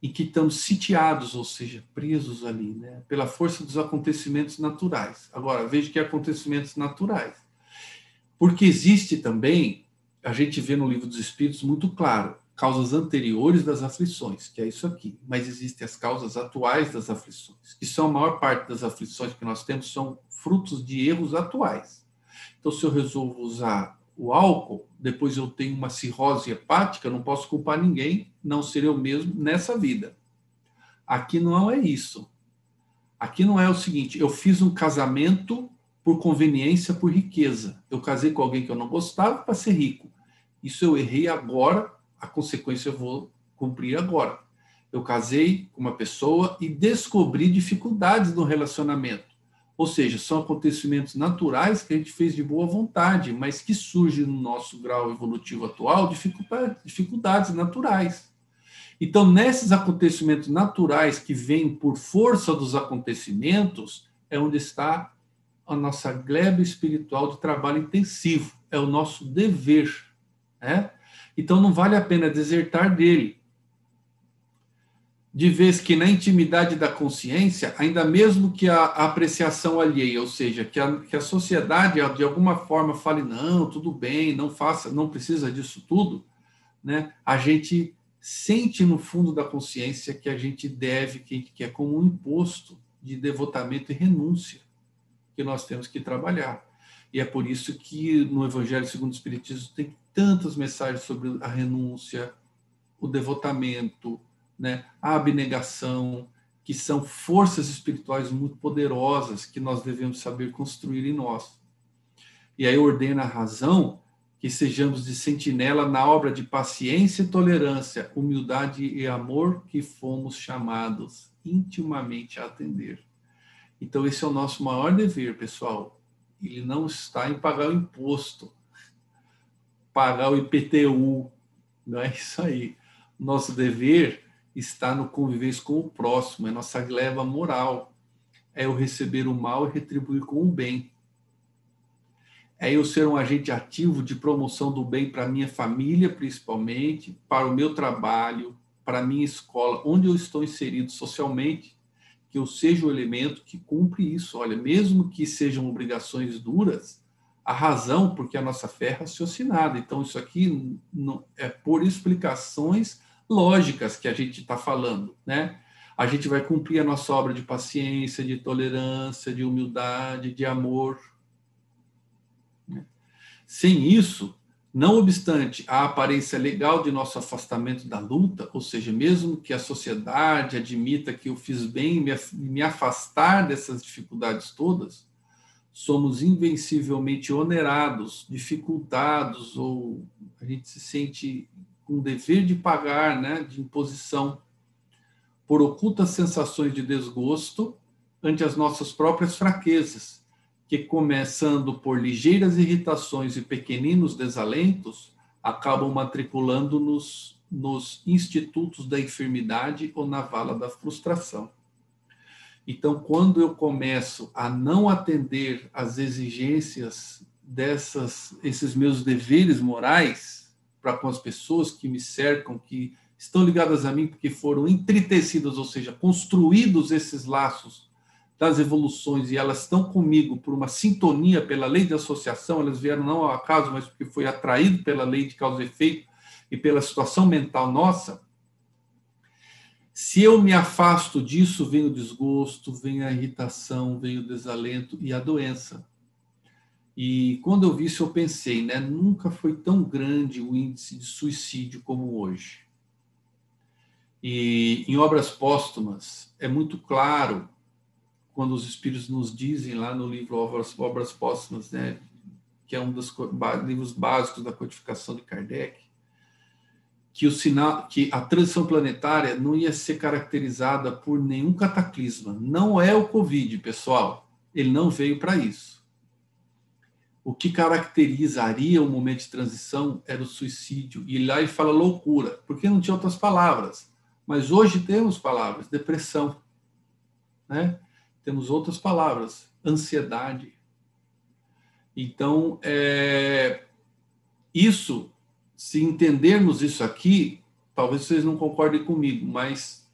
E que estamos sitiados, ou seja, presos ali, né? Pela força dos acontecimentos naturais. Agora, veja que acontecimentos naturais. Porque existe também, a gente vê no Livro dos Espíritos muito claro, causas anteriores das aflições, que é isso aqui. Mas existem as causas atuais das aflições, que são a maior parte das aflições que nós temos, são frutos de erros atuais. Então, se eu resolvo usar o álcool, depois eu tenho uma cirrose hepática, não posso culpar ninguém, não ser eu mesmo nessa vida. Aqui não é isso. Aqui não é o seguinte, eu fiz um casamento por conveniência, por riqueza. Eu casei com alguém que eu não gostava para ser rico. Isso eu errei agora, a consequência eu vou cumprir agora. Eu casei com uma pessoa e descobri dificuldades no relacionamento. Ou seja, são acontecimentos naturais que a gente fez de boa vontade, mas que surgem no nosso grau evolutivo atual dificuldades naturais. Então, nesses acontecimentos naturais que vêm por força dos acontecimentos, é onde está a nossa gleba espiritual de trabalho intensivo, é o nosso dever, né? Então, não vale a pena desertar dele. De vez que na intimidade da consciência, ainda mesmo que a apreciação alheia, ou seja, que a sociedade de alguma forma fale, não, tudo bem, não faça, não precisa disso tudo, né? A gente sente no fundo da consciência que a gente deve, que é como um imposto de devotamento e renúncia que nós temos que trabalhar. E é por isso que no Evangelho segundo o Espiritismo tem tantas mensagens sobre a renúncia, o devotamento, né, a abnegação, que são forças espirituais muito poderosas que nós devemos saber construir em nós. E aí ordena a razão que sejamos de sentinela na obra de paciência e tolerância, humildade e amor que fomos chamados intimamente a atender. Então esse é o nosso maior dever, pessoal. Ele não está em pagar o imposto, pagar o IPTU, não é isso aí. Nosso dever está no conviver com o próximo, é nossa gleba moral. É eu receber o mal e retribuir com o bem. É eu ser um agente ativo de promoção do bem para a minha família, principalmente, para o meu trabalho, para a minha escola, onde eu estou inserido socialmente, que eu seja o elemento que cumpre isso. Olha, mesmo que sejam obrigações duras, a razão, porque a nossa fé é raciocinada. Então, isso aqui não, é por explicações lógicas que a gente está falando, né? A gente vai cumprir a nossa obra de paciência, de tolerância, de humildade, de amor. Sem isso, não obstante a aparência legal de nosso afastamento da luta, ou seja, mesmo que a sociedade admita que eu fiz bem em me afastar dessas dificuldades todas, somos invencivelmente onerados, dificultados, ou a gente se sente com o dever de pagar, né, de imposição, por ocultas sensações de desgosto ante as nossas próprias fraquezas, que, começando por ligeiras irritações e pequeninos desalentos, acabam matriculando-nos nos institutos da enfermidade ou na vala da frustração. Então, quando eu começo a não atender às exigências esses meus deveres morais para com as pessoas que me cercam, que estão ligadas a mim porque foram entretecidas, ou seja, construídos esses laços das evoluções e elas estão comigo por uma sintonia pela lei de associação, elas vieram não ao acaso, mas porque foi atraído pela lei de causa e efeito e pela situação mental nossa. Se eu me afasto disso, vem o desgosto, vem a irritação, vem o desalento e a doença. E quando eu vi isso, eu pensei, né, nunca foi tão grande o índice de suicídio como hoje. E em obras póstumas, é muito claro, quando os espíritos nos dizem lá no livro Obras Póstumas, né, que é um dos livros básicos da codificação de Kardec, que o sinal, que a transição planetária não ia ser caracterizada por nenhum cataclisma. Não é o Covid, pessoal. Ele não veio para isso. O que caracterizaria o momento de transição era o suicídio. E lá ele fala loucura, porque não tinha outras palavras. Mas hoje temos palavras, depressão, né? Temos outras palavras, ansiedade. Então, isso, se entendermos isso aqui, talvez vocês não concordem comigo, mas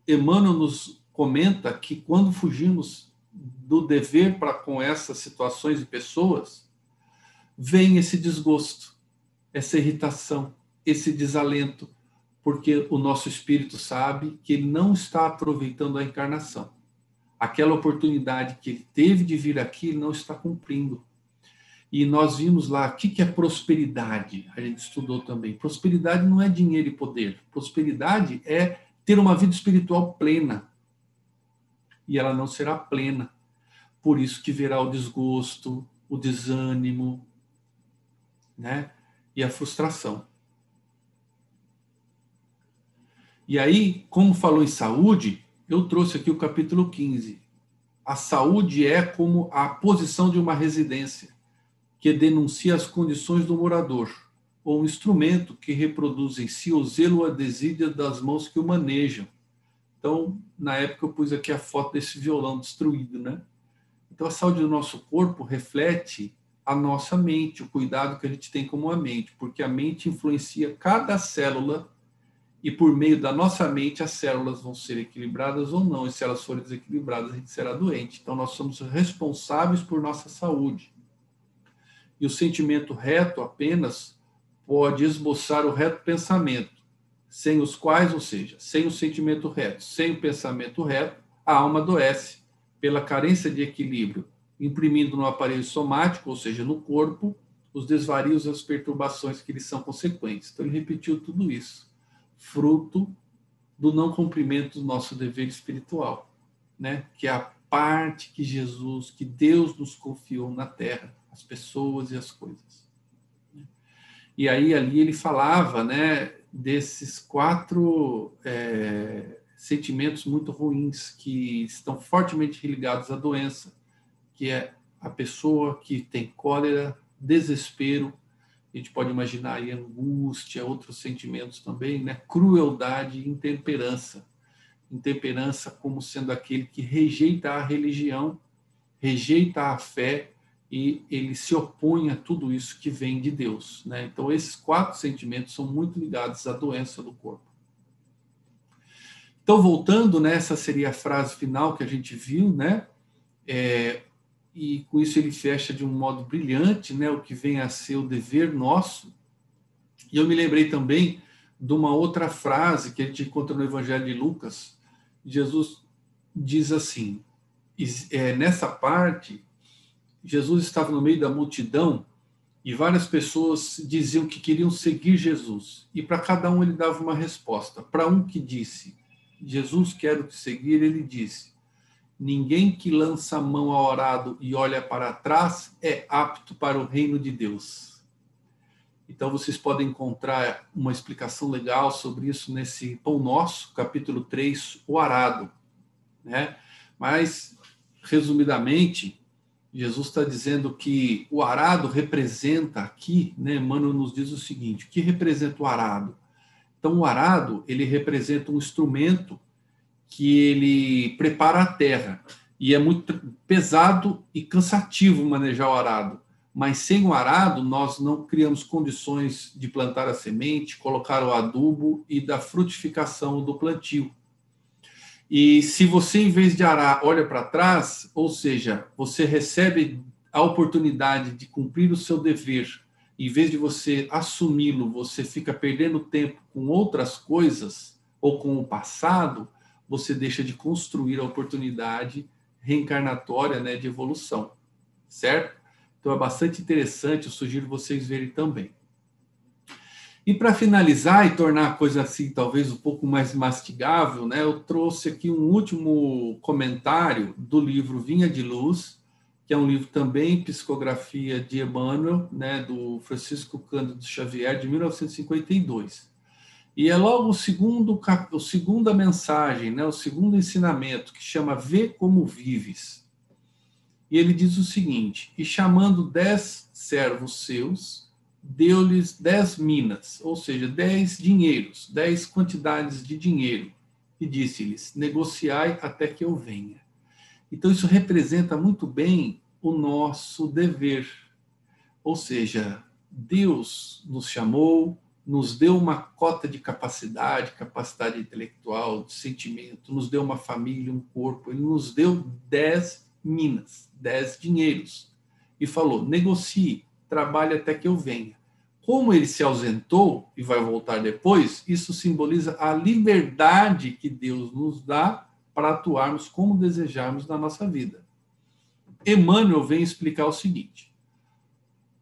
Emmanuel nos comenta que quando fugimos do dever para com essas situações e pessoas, vem esse desgosto, essa irritação, esse desalento, porque o nosso espírito sabe que ele não está aproveitando a encarnação. Aquela oportunidade que ele teve de vir aqui, ele não está cumprindo. E nós vimos lá, o que é prosperidade? A gente estudou também. Prosperidade não é dinheiro e poder. Prosperidade é ter uma vida espiritual plena. E ela não será plena. Por isso que virá o desgosto, o desânimo, né? E a frustração. E aí, como falou em saúde, eu trouxe aqui o capítulo 15. A saúde é como a posição de uma residência, que denuncia as condições do morador, ou um instrumento que reproduz em si o zelo ou a desídia das mãos que o manejam. Então, na época, eu pus aqui a foto desse violão destruído, né? Então, a saúde do nosso corpo reflete a nossa mente, o cuidado que a gente tem com a mente, porque a mente influencia cada célula e por meio da nossa mente as células vão ser equilibradas ou não, e se elas forem desequilibradas, a gente será doente. Então, nós somos responsáveis por nossa saúde. E o sentimento reto apenas pode esboçar o reto pensamento, sem os quais, ou seja, sem o sentimento reto, sem o pensamento reto, a alma adoece pela carência de equilíbrio, imprimindo no aparelho somático, ou seja, no corpo, os desvarios e as perturbações que lhes são consequentes. Então, ele repetiu tudo isso, fruto do não cumprimento do nosso dever espiritual, né? Que é a parte que Jesus, que Deus nos confiou na terra, as pessoas e as coisas. E aí ali ele falava, né, desses 4 sentimentos muito ruins que estão fortemente ligados à doença, que é a pessoa que tem cólera, desespero, a gente pode imaginar aí angústia, outros sentimentos também, né, crueldade e intemperança. Intemperança como sendo aquele que rejeita a religião, rejeita a fé, e ele se opõe a tudo isso que vem de Deus, né? Então, esses 4 sentimentos são muito ligados à doença do corpo. Então, voltando, né, essa seria a frase final que a gente viu, né? E com isso ele fecha de um modo brilhante, né, o que vem a ser o dever nosso. E eu me lembrei também de uma outra frase que a gente encontra no Evangelho de Lucas. Jesus diz assim, nessa parte, Jesus estava no meio da multidão e várias pessoas diziam que queriam seguir Jesus. E para cada um ele dava uma resposta. Para um que disse, Jesus, quero te seguir, ele disse, ninguém que lança a mão ao arado e olha para trás é apto para o reino de Deus. Então vocês podem encontrar uma explicação legal sobre isso nesse Pão Nosso, capítulo 3, o arado, né? Mas, resumidamente, Jesus está dizendo que o arado representa aqui, né? Emmanuel nos diz o seguinte, o que representa o arado? Então, o arado, ele representa um instrumento que ele prepara a terra, e é muito pesado e cansativo manejar o arado, mas sem o arado nós não criamos condições de plantar a semente, colocar o adubo e da frutificação do plantio. E se você, em vez de arar, olha para trás, ou seja, você recebe a oportunidade de cumprir o seu dever, em vez de você assumi-lo, você fica perdendo tempo com outras coisas ou com o passado, você deixa de construir a oportunidade reencarnatória, né, de evolução, certo? Então é bastante interessante, eu sugiro vocês verem também. E para finalizar e tornar a coisa assim talvez um pouco mais mastigável, né, eu trouxe aqui um último comentário do livro Vinha de Luz, que é um livro também psicografia de Emmanuel, né, do Francisco Cândido Xavier, de 1952. E é logo a segunda mensagem, né, o segundo ensinamento, que chama Vê como vives. E ele diz o seguinte, e chamando 10 servos seus, deu-lhes 10 minas, ou seja, 10 dinheiros, 10 quantidades de dinheiro, e disse-lhes, negociai até que eu venha. Então, isso representa muito bem o nosso dever. Ou seja, Deus nos chamou, nos deu uma cota de capacidade intelectual, de sentimento, nos deu uma família, um corpo, ele nos deu 10 minas, 10 dinheiros, e falou, negocie, trabalhe até que eu venha. Como ele se ausentou e vai voltar depois, isso simboliza a liberdade que Deus nos dá para atuarmos como desejarmos na nossa vida. Emmanuel vem explicar o seguinte,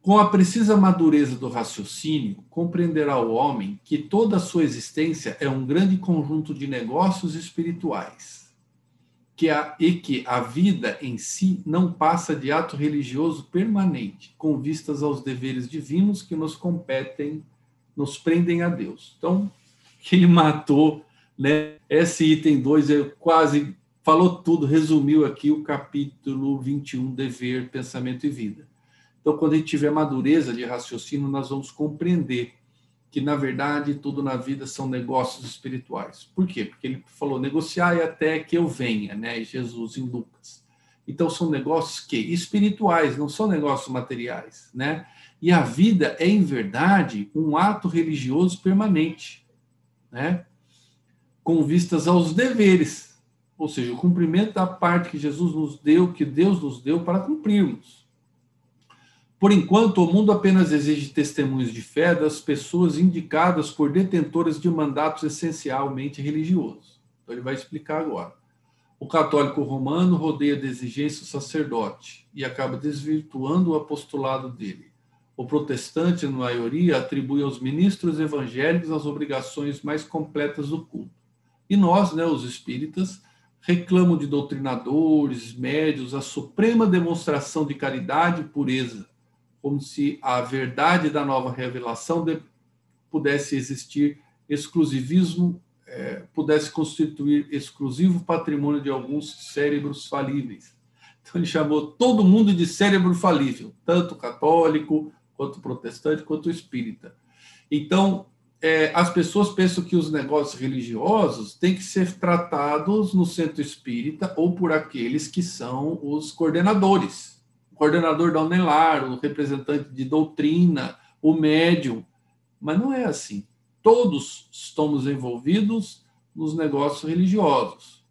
com a precisa madureza do raciocínio, compreenderá o homem que toda a sua existência é um grande conjunto de negócios espirituais, e que a vida em si não passa de ato religioso permanente, com vistas aos deveres divinos que nos competem, nos prendem a Deus. Então, que ele matou né? Esse item 2 quase falou tudo, resumiu aqui o capítulo 21, dever, pensamento e vida. Então, quando a gente tiver madureza de raciocínio, nós vamos compreender que, na verdade, tudo na vida são negócios espirituais. Por quê? Porque ele falou, negociai até que eu venha, né? Jesus em Lucas. Então, são negócios que espirituais, não são negócios materiais, né? E a vida é, em verdade, um ato religioso permanente, né? Com vistas aos deveres, ou seja, o cumprimento da parte que Jesus nos deu, que Deus nos deu para cumprirmos. Por enquanto, o mundo apenas exige testemunhos de fé das pessoas indicadas por detentores de mandatos essencialmente religiosos. Então, ele vai explicar agora. O católico romano rodeia de exigência o sacerdote e acaba desvirtuando o apostolado dele. O protestante, na maioria, atribui aos ministros evangélicos as obrigações mais completas do culto. E nós, né, os espíritas, reclamam de doutrinadores, médios, a suprema demonstração de caridade e pureza, como se a verdade da nova revelação pudesse existir exclusivismo, pudesse constituir exclusivo patrimônio de alguns cérebros falíveis. Então ele chamou todo mundo de cérebro falível, tanto católico, quanto protestante, quanto espírita. Então, as pessoas pensam que os negócios religiosos têm que ser tratados no centro espírita ou por aqueles que são os coordenadores. O coordenador da UNELAR, o representante de doutrina, o médium. Mas não é assim. Todos estamos envolvidos nos negócios religiosos.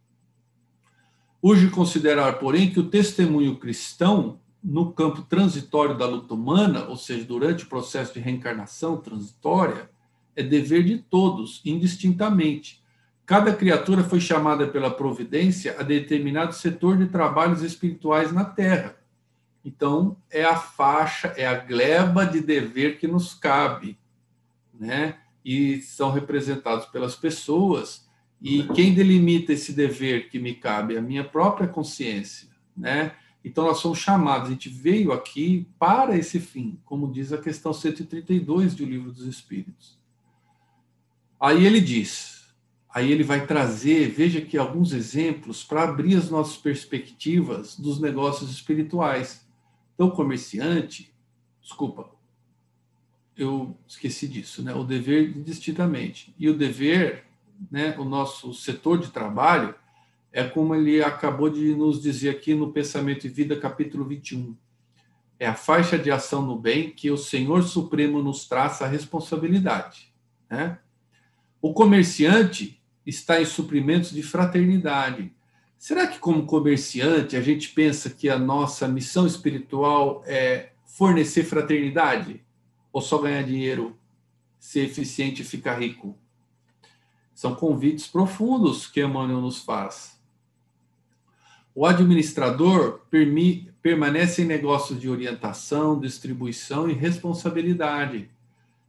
Urge considerar, porém, que o testemunho cristão, no campo transitório da luta humana, ou seja, durante o processo de reencarnação transitória, é dever de todos, indistintamente. Cada criatura foi chamada pela providência a determinado setor de trabalhos espirituais na Terra. Então, é a faixa, é a gleba de dever que nos cabe, né? E são representados pelas pessoas, e quem delimita esse dever que me cabe é a minha própria consciência, né? Então, nós somos chamados, a gente veio aqui para esse fim, como diz a questão 132 do Livro dos Espíritos. Aí ele diz, aí ele vai trazer, veja aqui alguns exemplos para abrir as nossas perspectivas dos negócios espirituais. Então, o comerciante, desculpa, eu esqueci disso, né? O dever indistintamente. E o dever, né? O nosso setor de trabalho, é como ele acabou de nos dizer aqui no Pensamento e Vida, capítulo 21. É a faixa de ação no bem que o Senhor Supremo nos traça a responsabilidade, né? O comerciante está em suprimentos de fraternidade. Será que, como comerciante, a gente pensa que a nossa missão espiritual é fornecer fraternidade? Ou só ganhar dinheiro, ser eficiente e ficar rico? São convites profundos que Emmanuel nos faz. O administrador permanece em negócios de orientação, distribuição e responsabilidade.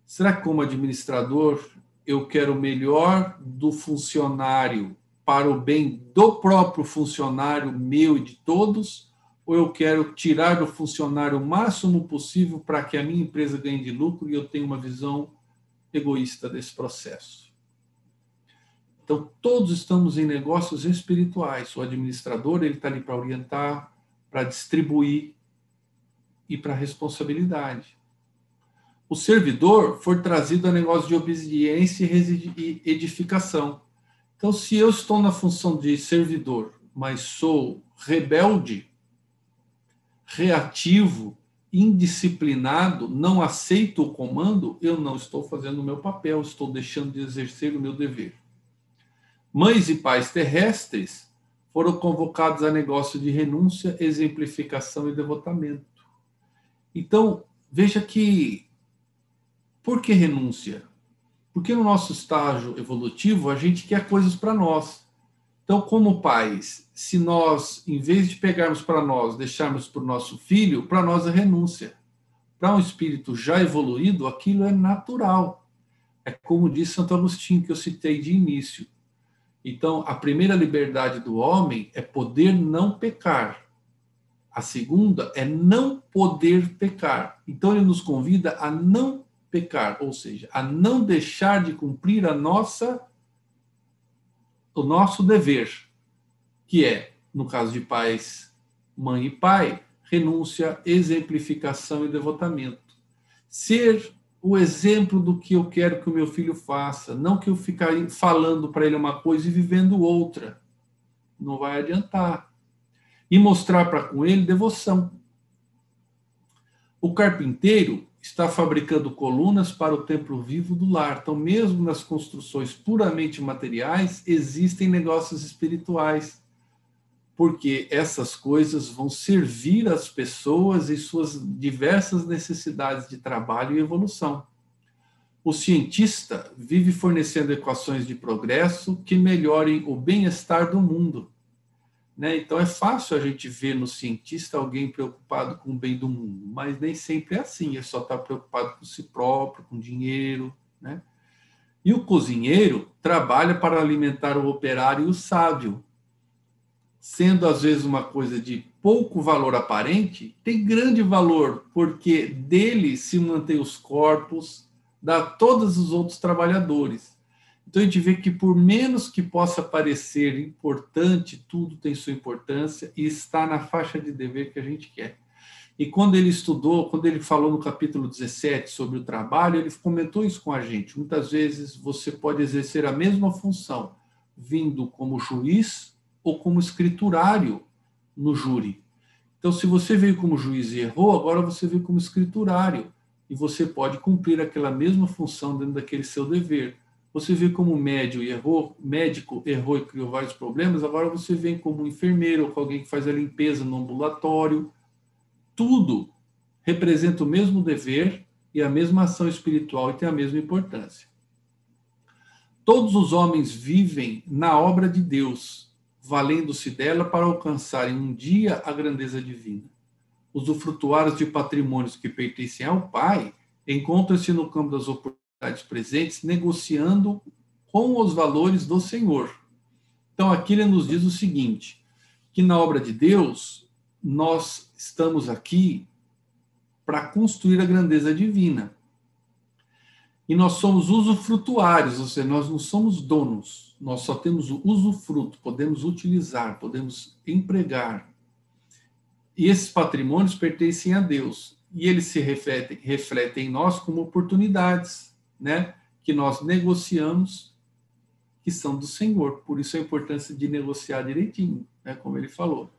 Será que, como administrador, eu quero o melhor do funcionário para o bem do próprio funcionário, meu e de todos, ou eu quero tirar do funcionário o máximo possível para que a minha empresa ganhe de lucro e eu tenha uma visão egoísta desse processo? Então, todos estamos em negócios espirituais. O administrador, ele está ali para orientar, para distribuir e para responsabilidade. O servidor foi trazido a negócio de obediência e edificação. Então, se eu estou na função de servidor, mas sou rebelde, reativo, indisciplinado, não aceito o comando, eu não estou fazendo o meu papel, estou deixando de exercer o meu dever. Mães e pais terrestres foram convocados a negócio de renúncia, exemplificação e devotamento. Então, veja que, por que renúncia? Porque no nosso estágio evolutivo, a gente quer coisas para nós. Então, como pais, se nós, em vez de pegarmos para nós, deixarmos para o nosso filho, para nós é renúncia. Para um espírito já evoluído, aquilo é natural. É como diz Santo Agostinho, que eu citei de início. Então, a primeira liberdade do homem é poder não pecar. A segunda é não poder pecar. Então, ele nos convida a não pecar, ou seja, a não deixar de cumprir a nossa o nosso dever, que é, no caso de pais, mãe e pai, renúncia, exemplificação e devotamento. Ser o exemplo do que eu quero que o meu filho faça, não que eu ficar falando para ele uma coisa e vivendo outra. Não vai adiantar. E mostrar para com ele devoção. O carpinteiro está fabricando colunas para o templo vivo do lar. Então, mesmo nas construções puramente materiais, existem negócios espirituais, porque essas coisas vão servir as pessoas e suas diversas necessidades de trabalho e evolução. O cientista vive fornecendo equações de progresso que melhorem o bem-estar do mundo. Né? Então, é fácil a gente ver no cientista alguém preocupado com o bem do mundo, mas nem sempre é assim, ele só está preocupado com si próprio, com dinheiro. Né? E o cozinheiro trabalha para alimentar o operário e o sábio, sendo às vezes uma coisa de pouco valor aparente, tem grande valor, porque dele se mantém os corpos da todos os outros trabalhadores. Então a gente vê que por menos que possa parecer importante, tudo tem sua importância e está na faixa de dever que a gente quer. E quando ele estudou, quando ele falou no capítulo 17 sobre o trabalho, ele comentou isso com a gente. Muitas vezes você pode exercer a mesma função vindo como juiz ou como escriturário no júri. Então, se você veio como juiz e errou, agora você veio como escriturário e você pode cumprir aquela mesma função dentro daquele seu dever. Você veio como médico errou e criou vários problemas, agora você vem como enfermeiro ou com alguém que faz a limpeza no ambulatório. Tudo representa o mesmo dever e a mesma ação espiritual e tem a mesma importância. Todos os homens vivem na obra de Deus, valendo-se dela para alcançarem um dia a grandeza divina. Os usufrutuários de patrimônios que pertencem ao Pai encontram-se no campo das oportunidades presentes, negociando com os valores do Senhor. Então, aqui ele nos diz o seguinte, que na obra de Deus, nós estamos aqui para construir a grandeza divina. E nós somos usufrutuários, ou seja, nós não somos donos, nós só temos o usufruto, podemos utilizar, podemos empregar. E esses patrimônios pertencem a Deus, e eles se refletem em nós como oportunidades, né, que nós negociamos, que são do Senhor. Por isso a importância de negociar direitinho, né, como ele falou.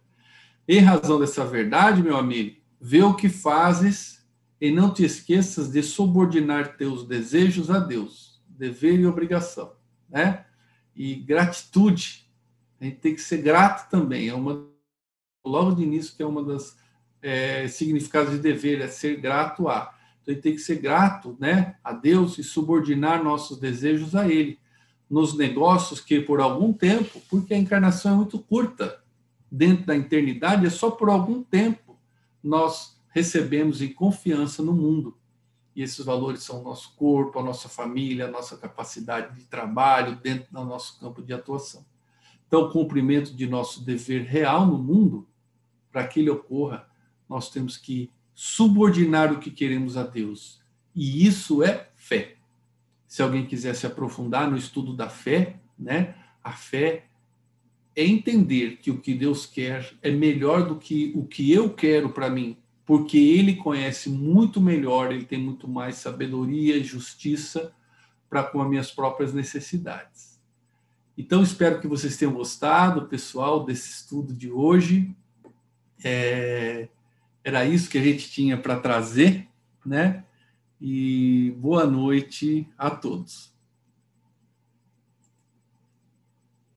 Em razão dessa verdade, meu amigo, vê o que fazes e não te esqueças de subordinar teus desejos a Deus, dever e obrigação, né? E gratitude, a gente tem que ser grato também, logo de início que é uma das significados de dever, é ser grato a. Então a gente tem que ser grato, né, a Deus e subordinar nossos desejos a Ele, nos negócios que por algum tempo, porque a encarnação é muito curta, dentro da eternidade é só por algum tempo nós recebemos em confiança no mundo. E esses valores são o nosso corpo, a nossa família, a nossa capacidade de trabalho dentro do nosso campo de atuação. Então, o cumprimento de nosso dever real no mundo, para que ele ocorra, nós temos que subordinar o que queremos a Deus. E isso é fé. Se alguém quiser se aprofundar no estudo da fé, né, a fé é entender que o que Deus quer é melhor do que o que eu quero para mim, porque Ele conhece muito melhor, Ele tem muito mais sabedoria e justiça para com as minhas próprias necessidades. Então, espero que vocês tenham gostado, pessoal, desse estudo de hoje. Era isso que a gente tinha para trazer, né? E boa noite a todos.